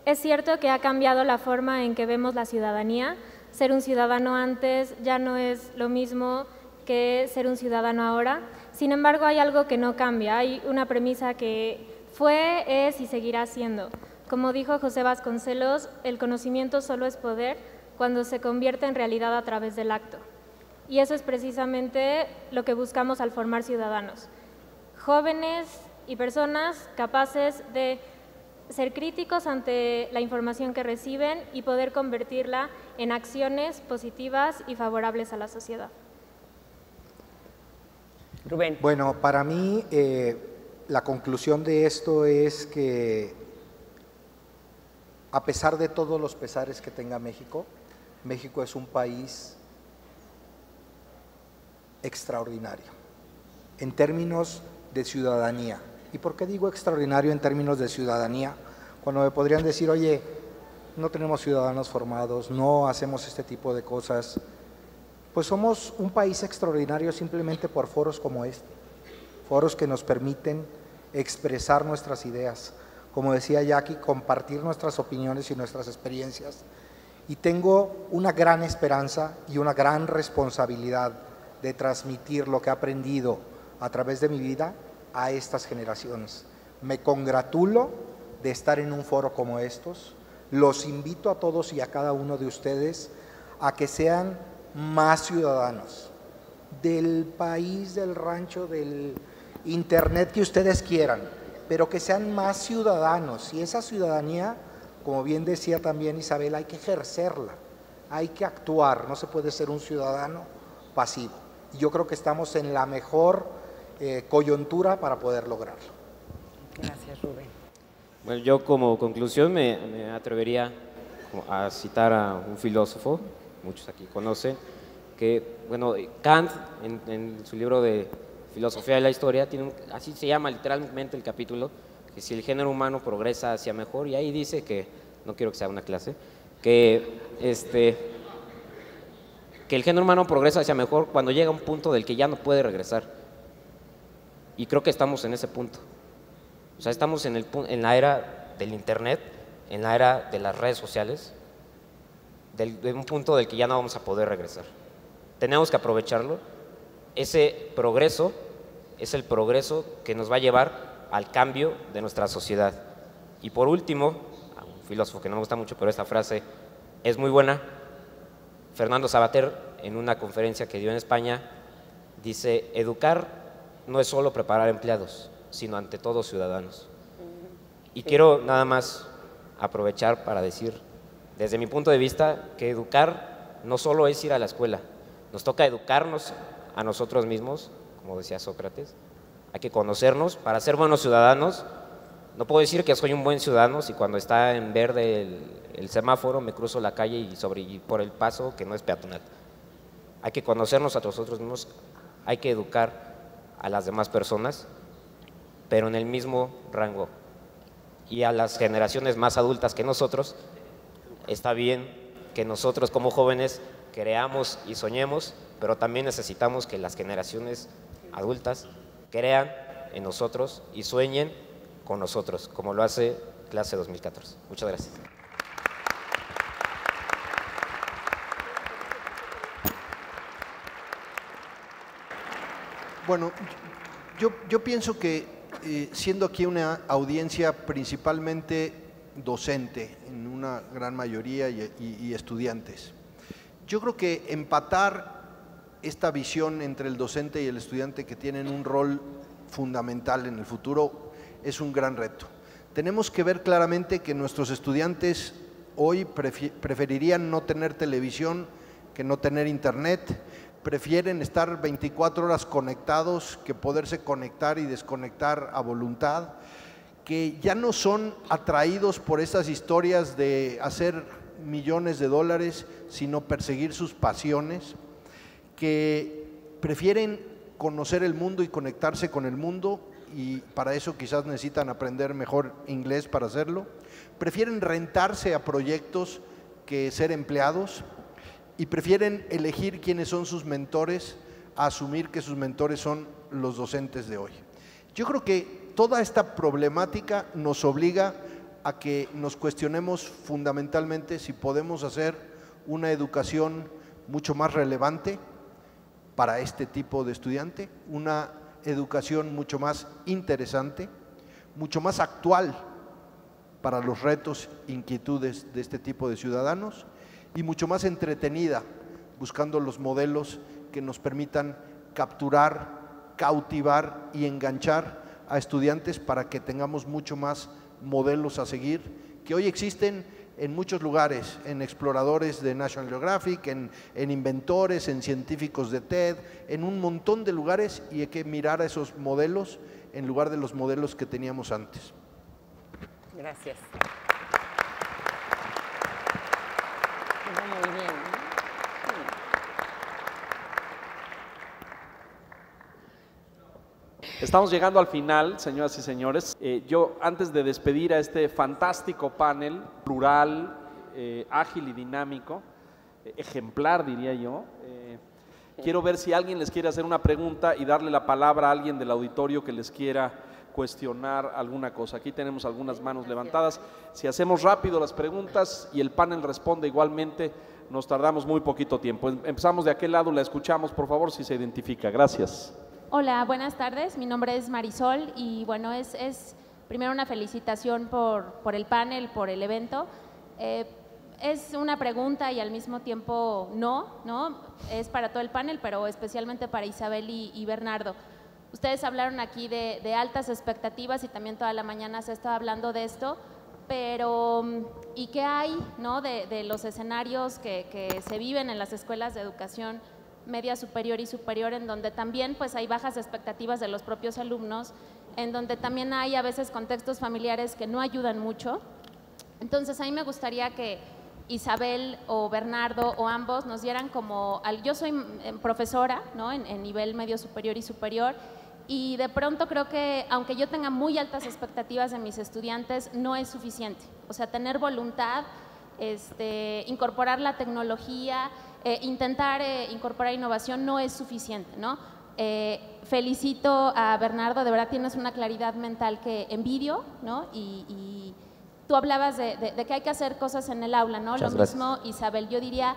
es cierto que ha cambiado la forma en que vemos la ciudadanía. Ser un ciudadano antes ya no es lo mismo que ser un ciudadano ahora. Sin embargo, hay algo que no cambia. Hay una premisa que fue, es y seguirá siendo. Como dijo José Vasconcelos, el conocimiento solo es poder cuando se convierte en realidad a través del acto. Y eso es precisamente lo que buscamos al formar ciudadanos. Jóvenes y personas capaces de ser críticos ante la información que reciben y poder convertirla en acciones positivas y favorables a la sociedad. Rubén. Bueno, para mí la conclusión de esto es que a pesar de todos los pesares que tenga México, México es un país extraordinario en términos de ciudadanía. ¿Y por qué digo extraordinario en términos de ciudadanía? Cuando me podrían decir, oye, no tenemos ciudadanos formados, no hacemos este tipo de cosas. Pues somos un país extraordinario simplemente por foros como este, foros que nos permiten expresar nuestras ideas, como decía Jackie, compartir nuestras opiniones y nuestras experiencias. Y tengo una gran esperanza y una gran responsabilidad de transmitir lo que he aprendido a través de mi vida a estas generaciones. Me congratulo de estar en un foro como estos. Los invito a todos y a cada uno de ustedes a que sean más ciudadanos del país, del rancho, del internet que ustedes quieran, pero que sean más ciudadanos. Y esa ciudadanía, como bien decía también Isabel, hay que ejercerla, hay que actuar, no se puede ser un ciudadano pasivo. Y yo creo que estamos en la mejor coyuntura para poder lograrlo. Gracias, Rubén. Bueno, yo como conclusión me atrevería a citar a un filósofo, muchos aquí conocen, que, bueno, Kant, en su libro de Filosofía de la Historia, así se llama literalmente el capítulo, que si el género humano progresa hacia mejor, y ahí dice que, no quiero que sea una clase, que el género humano progresa hacia mejor cuando llega a un punto del que ya no puede regresar. Y creo que estamos en ese punto. O sea, estamos en la era del internet, en la era de las redes sociales, de un punto del que ya no vamos a poder regresar. Tenemos que aprovecharlo. Ese progreso es el progreso que nos va a llevar al cambio de nuestra sociedad. Y por último, a un filósofo que no me gusta mucho, pero esta frase es muy buena, Fernando Savater, en una conferencia que dio en España, dice: educar no es solo preparar empleados, sino ante todo ciudadanos. Y quiero nada más aprovechar para decir, desde mi punto de vista, que educar no solo es ir a la escuela, nos toca educarnos a nosotros mismos, como decía Sócrates, hay que conocernos para ser buenos ciudadanos. No puedo decir que soy un buen ciudadano si cuando está en verde el semáforo me cruzo la calle y por el paso que no es peatonal. Hay que conocernos a nosotros mismos, hay que educar a las demás personas, pero en el mismo rango. Y a las generaciones más adultas que nosotros, está bien que nosotros como jóvenes creamos y soñemos, pero también necesitamos que las generaciones adultas crean en nosotros y sueñen con nosotros, como lo hace Clase 2014. Muchas gracias. Bueno, yo pienso que siendo aquí una audiencia principalmente docente, en una gran mayoría, y estudiantes, yo creo que empatar esta visión entre el docente y el estudiante, que tienen un rol fundamental en el futuro, es un gran reto. Tenemos que ver claramente que nuestros estudiantes hoy preferirían no tener televisión que no tener internet, prefieren estar 24 horas conectados que poderse conectar y desconectar a voluntad, que ya no son atraídos por esas historias de hacer millones de dólares, sino perseguir sus pasiones, que prefieren conocer el mundo y conectarse con el mundo, y para eso quizás necesitan aprender mejor inglés para hacerlo. Prefieren rentarse a proyectos que ser empleados, y prefieren elegir quiénes son sus mentores a asumir que sus mentores son los docentes de hoy. Yo creo que toda esta problemática nos obliga a que nos cuestionemos fundamentalmente si podemos hacer una educación mucho más relevante para este tipo de estudiante, una educación mucho más interesante, mucho más actual para los retos, inquietudes de este tipo de ciudadanos, y mucho más entretenida, buscando los modelos que nos permitan capturar, cautivar y enganchar a estudiantes para que tengamos mucho más modelos a seguir, que hoy existen en muchos lugares, en exploradores de National Geographic, en inventores, en científicos de TED, en un montón de lugares, y hay que mirar a esos modelos en lugar de los modelos que teníamos antes. Gracias. Muy bien. Estamos llegando al final, señoras y señores. Yo, antes de despedir a este fantástico panel, plural, ágil y dinámico, ejemplar diría yo, quiero ver si alguien les quiere hacer una pregunta y darle la palabra a alguien del auditorio que les quiera cuestionar alguna cosa. Aquí tenemos algunas manos levantadas. Si hacemos rápido las preguntas y el panel responde igualmente, nos tardamos muy poquito tiempo. Empezamos de aquel lado, la escuchamos, por favor, si se identifica. Gracias. Hola, buenas tardes. Mi nombre es Marisol y bueno, es primero una felicitación por el panel, por el evento. Es una pregunta y al mismo tiempo no, es para todo el panel, pero especialmente para Isabel y Bernardo. Ustedes hablaron aquí de altas expectativas y también toda la mañana se estaba hablando de esto, pero ¿y qué hay de los escenarios que se viven en las escuelas de educación media superior y superior, en donde también pues hay bajas expectativas de los propios alumnos, en donde también hay a veces contextos familiares que no ayudan mucho? Entonces a mí me gustaría que Isabel o Bernardo o ambos nos dieran como, yo soy profesora en nivel medio superior y superior, y de pronto creo que aunque yo tenga muy altas expectativas de mis estudiantes, no es suficiente. O sea, tener voluntad, incorporar la tecnología, intentar incorporar innovación no es suficiente, ¿no? Felicito a Bernardo, de verdad tienes una claridad mental que envidio, ¿no? Y tú hablabas de que hay que hacer cosas en el aula, ¿no? Lo mismo, Isabel, yo diría,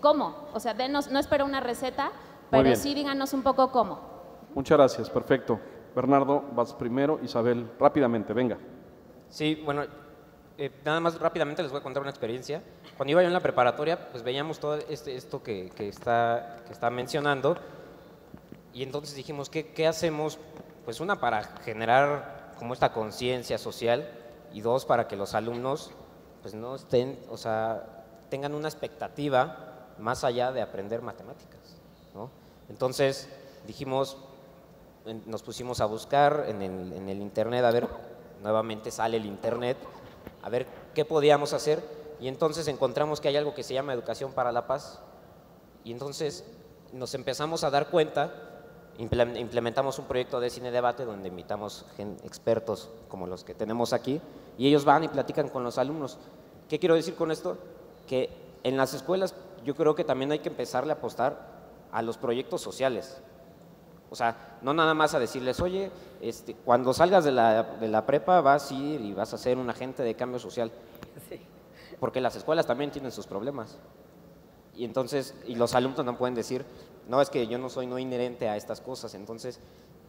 ¿cómo? O sea, no espero una receta, pero sí díganos un poco cómo. Muchas gracias, perfecto. Bernardo, vas primero, Isabel, rápidamente, venga. Sí, bueno, nada más rápidamente les voy a contar una experiencia. Cuando iba yo en la preparatoria, pues veíamos todo esto que está mencionando, y entonces dijimos, ¿qué hacemos? Pues una, para generar como esta conciencia social, y dos, para que los alumnos pues no estén, o sea, tengan una expectativa más allá de aprender matemáticas, ¿no? Entonces dijimos, nos pusimos a buscar en el internet, a ver, nuevamente sale el internet, a ver qué podíamos hacer, y entonces encontramos que hay algo que se llama Educación para la Paz, y entonces nos empezamos a dar cuenta, implementamos un proyecto de cine debate donde invitamos expertos como los que tenemos aquí, y ellos van y platican con los alumnos. ¿Qué quiero decir con esto? Que en las escuelas yo creo que también hay que empezarle a apostar a los proyectos sociales. O sea, no nada más a decirles, oye, cuando salgas de la prepa vas a ir y vas a ser un agente de cambio social. Sí. Porque las escuelas también tienen sus problemas. Y entonces, y los alumnos no pueden decir, no, es que yo no soy inherente a estas cosas. Entonces,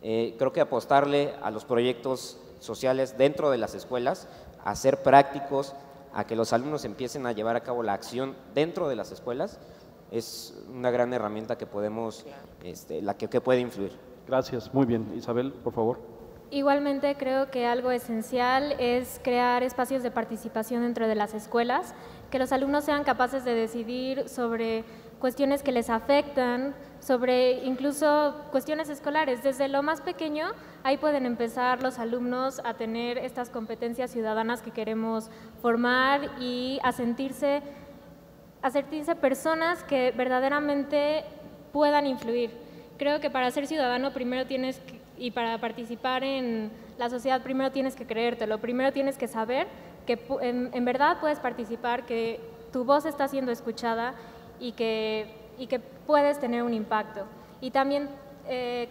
creo que apostarle a los proyectos sociales dentro de las escuelas, a ser prácticos, a que los alumnos empiecen a llevar a cabo la acción dentro de las escuelas, es una gran herramienta que podemos, que puede influir. Gracias, muy bien. Isabel, por favor. Igualmente creo que algo esencial es crear espacios de participación dentro de las escuelas, que los alumnos sean capaces de decidir sobre cuestiones que les afectan, sobre incluso cuestiones escolares. Desde lo más pequeño, ahí pueden empezar los alumnos a tener estas competencias ciudadanas que queremos formar y a sentirse personas que verdaderamente puedan influir. Creo que para ser ciudadano primero tienes que, y para participar en la sociedad primero tienes que creértelo, primero tienes que saber que en verdad puedes participar, que tu voz está siendo escuchada y que puedes tener un impacto. Y también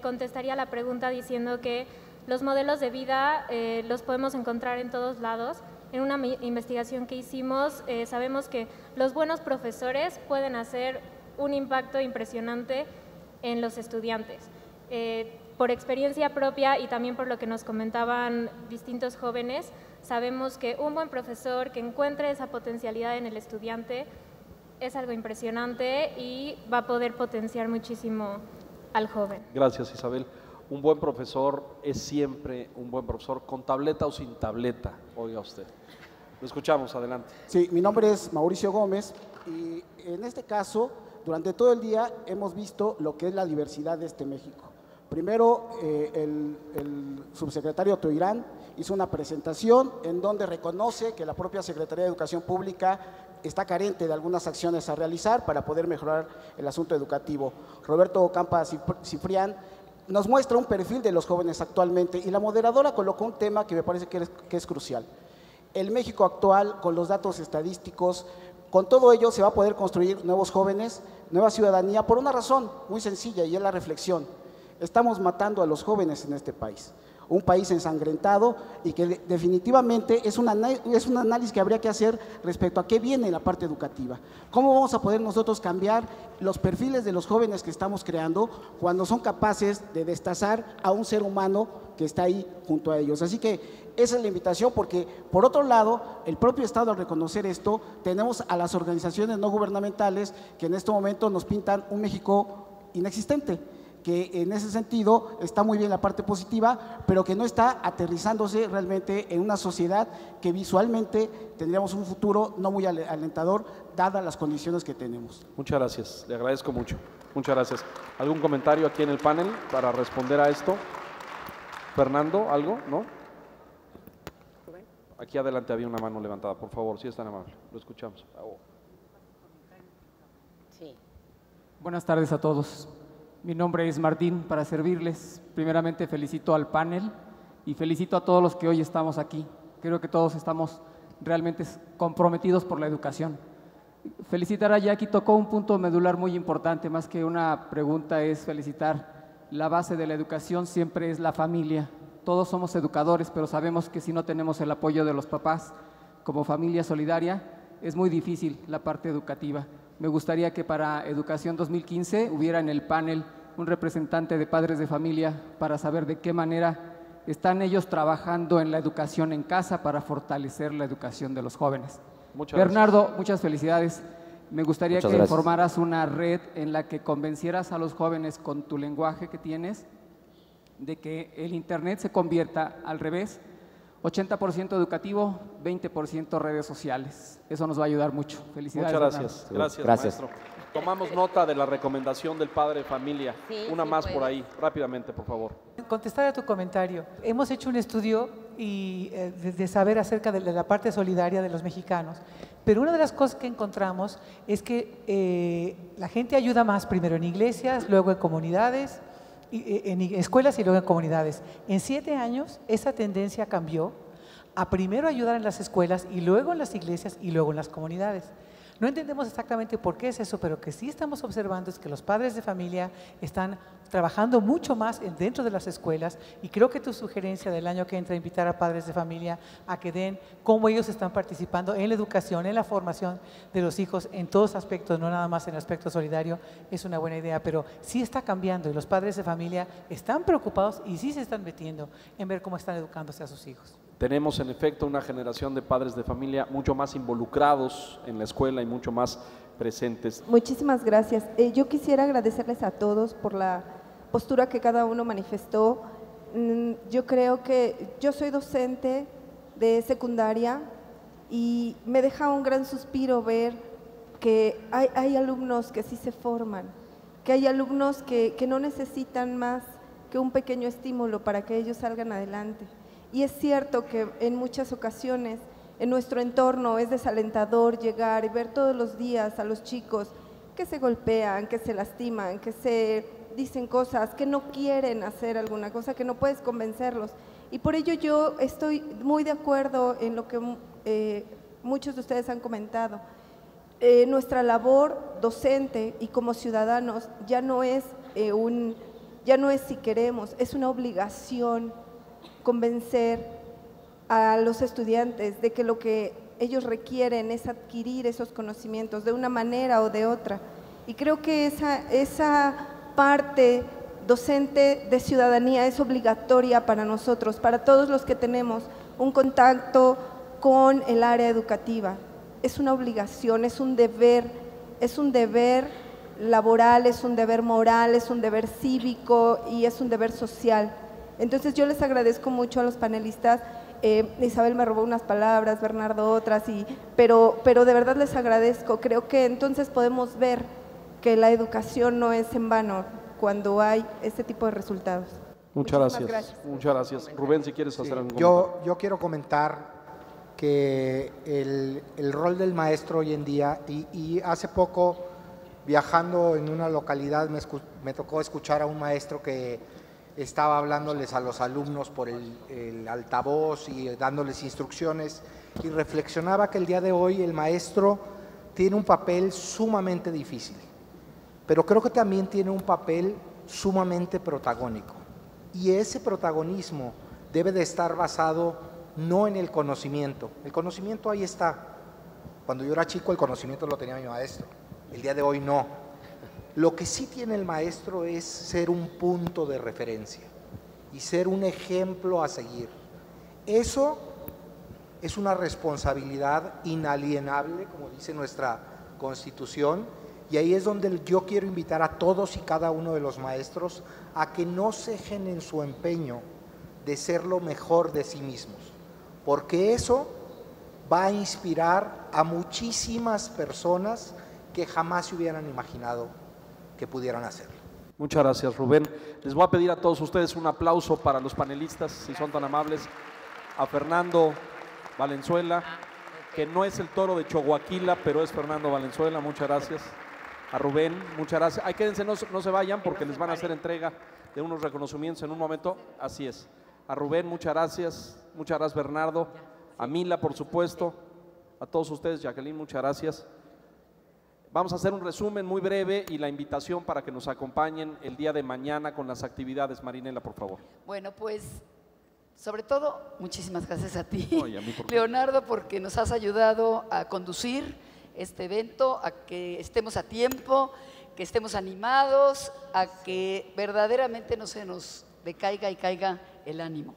contestaría la pregunta diciendo que los modelos de vida los podemos encontrar en todos lados. En una investigación que hicimos, sabemos que los buenos profesores pueden hacer un impacto impresionante en los estudiantes. Por experiencia propia y también por lo que nos comentaban distintos jóvenes, sabemos que un buen profesor que encuentre esa potencialidad en el estudiante es algo impresionante y va a poder potenciar muchísimo al joven. Gracias, Isabel. Un buen profesor es siempre un buen profesor, con tableta o sin tableta, oiga usted. Lo escuchamos, adelante. Sí, mi nombre es Mauricio Gómez y en este caso, durante todo el día hemos visto lo que es la diversidad de este México. Primero, el subsecretario Toirán hizo una presentación en donde reconoce que la propia Secretaría de Educación Pública está carente de algunas acciones a realizar para poder mejorar el asunto educativo. Roberto Campa Cifrián nos muestra un perfil de los jóvenes actualmente y la moderadora colocó un tema que me parece que es crucial. El México actual, con los datos estadísticos, con todo ello se va a poder construir nuevos jóvenes, nueva ciudadanía, por una razón muy sencilla y es la reflexión. Estamos matando a los jóvenes en este país, un país ensangrentado y que definitivamente es un análisis que habría que hacer respecto a qué viene en la parte educativa. ¿Cómo vamos a poder nosotros cambiar los perfiles de los jóvenes que estamos creando cuando son capaces de destazar a un ser humano que está ahí junto a ellos? Así que esa es la invitación, porque por otro lado, el propio Estado, al reconocer esto, tenemos a las organizaciones no gubernamentales que en este momento nos pintan un México inexistente, que en ese sentido está muy bien la parte positiva, pero que no está aterrizándose realmente en una sociedad que visualmente tendríamos un futuro no muy alentador, dadas las condiciones que tenemos. Muchas gracias, le agradezco mucho. Muchas gracias. ¿Algún comentario aquí en el panel para responder a esto? Fernando, ¿algo? ¿No? Aquí adelante había una mano levantada, por favor, si es tan amable, lo escuchamos. Sí. Buenas tardes a todos. Mi nombre es Martín, para servirles. Primeramente felicito al panel y felicito a todos los que hoy estamos aquí. Creo que todos estamos realmente comprometidos por la educación. Felicitar a Jackie, tocó un punto medular muy importante, más que una pregunta es felicitar. La base de la educación siempre es la familia. Todos somos educadores, pero sabemos que si no tenemos el apoyo de los papás como familia solidaria, es muy difícil la parte educativa. Me gustaría que para Educación 2015 hubiera en el panel un representante de padres de familia para saber de qué manera están ellos trabajando en la educación en casa para fortalecer la educación de los jóvenes. Bernardo, gracias. Muchas felicidades. Me gustaría que formaras una red en la que convencieras a los jóvenes con tu lenguaje que tienes de que el Internet se convierta al revés, 80% educativo, 20% redes sociales. Eso nos va a ayudar mucho. Felicidades. Muchas gracias. Gracias, maestro. Tomamos nota de la recomendación del padre de familia. Sí, una más por ahí, rápidamente, por favor. Contestar a tu comentario. Hemos hecho un estudio de saber acerca de la parte solidaria de los mexicanos, pero una de las cosas que encontramos es que la gente ayuda más primero en iglesias, luego en comunidades, en escuelas y luego en comunidades. En 7 años esa tendencia cambió a primero ayudar en las escuelas y luego en las iglesias y luego en las comunidades. No entendemos exactamente por qué es eso, pero que sí estamos observando es que los padres de familia están trabajando mucho más dentro de las escuelas, y creo que tu sugerencia del año que entra, invitar a padres de familia a que den cómo ellos están participando en la educación, en la formación de los hijos, en todos aspectos, no nada más en el aspecto solidario, es una buena idea, pero sí está cambiando y los padres de familia están preocupados y sí se están metiendo en ver cómo están educándose a sus hijos. Tenemos en efecto una generación de padres de familia mucho más involucrados en la escuela y mucho más presentes. Muchísimas gracias. Yo quisiera agradecerles a todos por la postura que cada uno manifestó. Yo creo que yo soy docente de secundaria y me deja un gran suspiro ver que hay alumnos que sí se forman, que hay alumnos que no necesitan más que un pequeño estímulo para que ellos salgan adelante. Y es cierto que en muchas ocasiones en nuestro entorno es desalentador llegar y ver todos los días a los chicos que se golpean, que se lastiman, que se dicen cosas, que no quieren hacer alguna cosa, que no puedes convencerlos. Y por ello yo estoy muy de acuerdo en lo que muchos de ustedes han comentado. Nuestra labor docente y como ciudadanos ya no es si queremos, es una obligación convencer a los estudiantes de que lo que ellos requieren es adquirir esos conocimientos de una manera o de otra. Y creo que esa parte docente de ciudadanía es obligatoria para nosotros, para todos los que tenemos un contacto con el área educativa. Es una obligación, es un deber laboral, es un deber moral, es un deber cívico y es un deber social. Entonces yo les agradezco mucho a los panelistas. Isabel me robó unas palabras, Bernardo otras, pero de verdad les agradezco. Creo que entonces podemos ver que la educación no es en vano cuando hay este tipo de resultados. Muchas gracias. Muchas gracias. Rubén, si quieres hacer algún comentario. Yo quiero comentar que el rol del maestro hoy en día, y hace poco viajando en una localidad me tocó escuchar a un maestro que estaba hablándoles a los alumnos por el altavoz y dándoles instrucciones, y reflexionaba que el día de hoy el maestro tiene un papel sumamente difícil, pero creo que también tiene un papel sumamente protagónico, y ese protagonismo debe de estar basado no en el conocimiento ahí está. Cuando yo era chico el conocimiento lo tenía mi maestro, el día de hoy no. Lo que sí tiene el maestro es ser un punto de referencia y ser un ejemplo a seguir. Eso es una responsabilidad inalienable, como dice nuestra Constitución, y ahí es donde yo quiero invitar a todos y cada uno de los maestros a que no cejen en su empeño de ser lo mejor de sí mismos, porque eso va a inspirar a muchísimas personas que jamás se hubieran imaginado que pudieran hacerlo. Muchas gracias, Rubén. Les voy a pedir a todos ustedes un aplauso para los panelistas, si son tan amables. A Fernando Valenzuela, que no es el toro de Choaquila, pero es Fernando Valenzuela, muchas gracias. A Rubén, muchas gracias. Ay, quédense, no se vayan porque les van a hacer entrega de unos reconocimientos en un momento. Así es. A Rubén, muchas gracias Bernardo. A Mila, por supuesto. A todos ustedes, Jacqueline, muchas gracias. Vamos a hacer un resumen muy breve y la invitación para que nos acompañen el día de mañana con las actividades. Marinela, por favor. Bueno, pues, sobre todo, muchísimas gracias a ti, a mí, Leonardo, porque nos has ayudado a conducir este evento, a que estemos a tiempo, que estemos animados, a que verdaderamente no se nos decaiga y caiga el ánimo.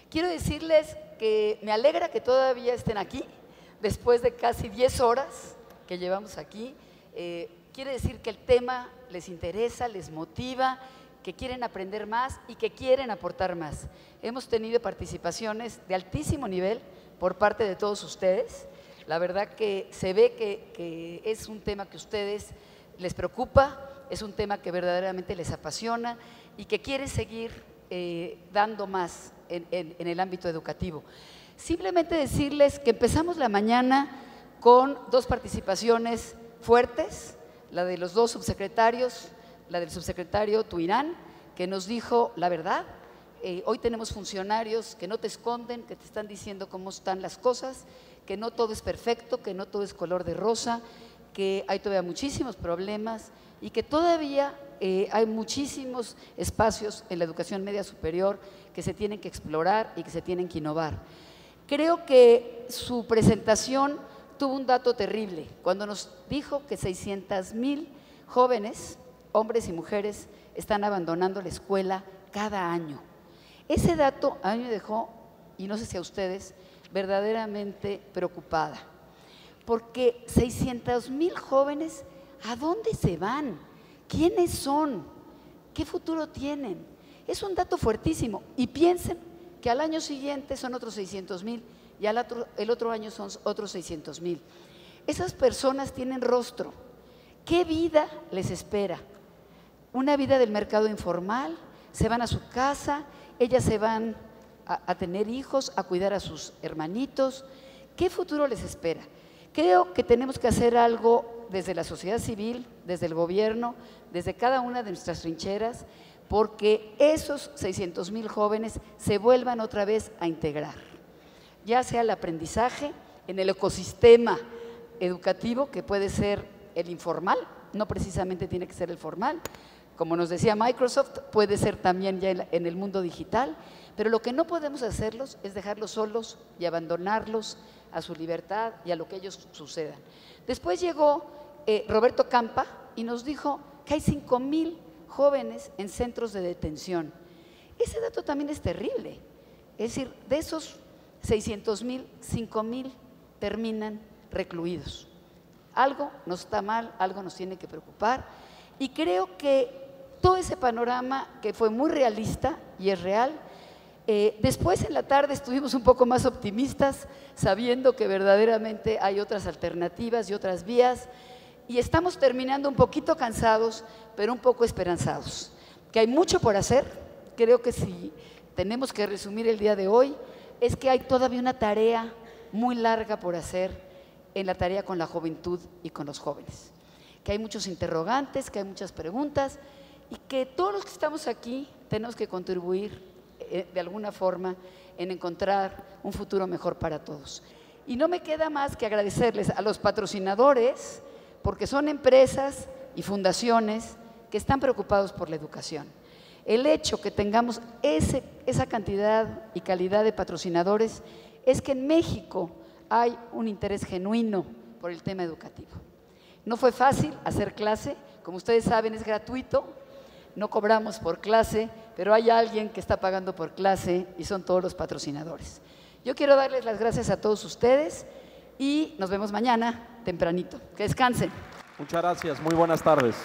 Quiero decirles que me alegra que todavía estén aquí, después de casi 10 horas que llevamos aquí. Quiere decir que el tema les interesa, les motiva, que quieren aprender más y que quieren aportar más. Hemos tenido participaciones de altísimo nivel por parte de todos ustedes. La verdad que se ve que es un tema que a ustedes les preocupa, es un tema que verdaderamente les apasiona y que quieren seguir dando más en el ámbito educativo. Simplemente decirles que empezamos la mañana con 2 participaciones fuertes, la de los 2 subsecretarios, la del subsecretario Tuirán, que nos dijo la verdad. Hoy tenemos funcionarios que no te esconden, que te están diciendo cómo están las cosas, que no todo es perfecto, que no todo es color de rosa, que hay todavía muchísimos problemas y que todavía hay muchísimos espacios en la educación media superior que se tienen que explorar y que se tienen que innovar. Creo que su presentación tuvo un dato terrible cuando nos dijo que 600,000 jóvenes, hombres y mujeres, están abandonando la escuela cada año. Ese dato a mí me dejó, y no sé si a ustedes, verdaderamente preocupada, porque 600,000 jóvenes, ¿a dónde se van? ¿Quiénes son? ¿Qué futuro tienen? Es un dato fuertísimo, y piensen que al año siguiente son otros 600,000 y el otro año son otros 600,000. Esas personas tienen rostro. ¿Qué vida les espera? Una vida del mercado informal, se van a su casa, ellas se van a tener hijos, a cuidar a sus hermanitos. ¿Qué futuro les espera? Creo que tenemos que hacer algo desde la sociedad civil, desde el gobierno, desde cada una de nuestras trincheras, porque esos 600,000 jóvenes se vuelvan otra vez a integrar, ya sea el aprendizaje en el ecosistema educativo, que puede ser el informal, no precisamente tiene que ser el formal, como nos decía Microsoft, puede ser también ya en el mundo digital, pero lo que no podemos hacerlos es dejarlos solos y abandonarlos a su libertad y a lo que ellos sucedan. Después llegó Roberto Campa y nos dijo que hay 5,000 jóvenes en centros de detención. Ese dato también es terrible. Es decir, de esos 600,000, 5,000 terminan recluidos. Algo nos está mal, algo nos tiene que preocupar, y creo que todo ese panorama, que fue muy realista y es real, después en la tarde estuvimos un poco más optimistas, sabiendo que verdaderamente hay otras alternativas y otras vías, y estamos terminando un poquito cansados, pero un poco esperanzados, que hay mucho por hacer. Creo que si tenemos que resumir el día de hoy, es que hay todavía una tarea muy larga por hacer en la tarea con la juventud y con los jóvenes, que hay muchos interrogantes, que hay muchas preguntas, y que todos los que estamos aquí tenemos que contribuir de alguna forma en encontrar un futuro mejor para todos. Y no me queda más que agradecerles a los patrocinadores, porque son empresas y fundaciones que están preocupados por la educación. El hecho que tengamos esa cantidad y calidad de patrocinadores es que en México hay un interés genuino por el tema educativo. No fue fácil hacer clase, como ustedes saben es gratuito, no cobramos por clase, pero hay alguien que está pagando por clase y son todos los patrocinadores. Yo quiero darles las gracias a todos ustedes y nos vemos mañana tempranito. Que descansen. Muchas gracias, muy buenas tardes.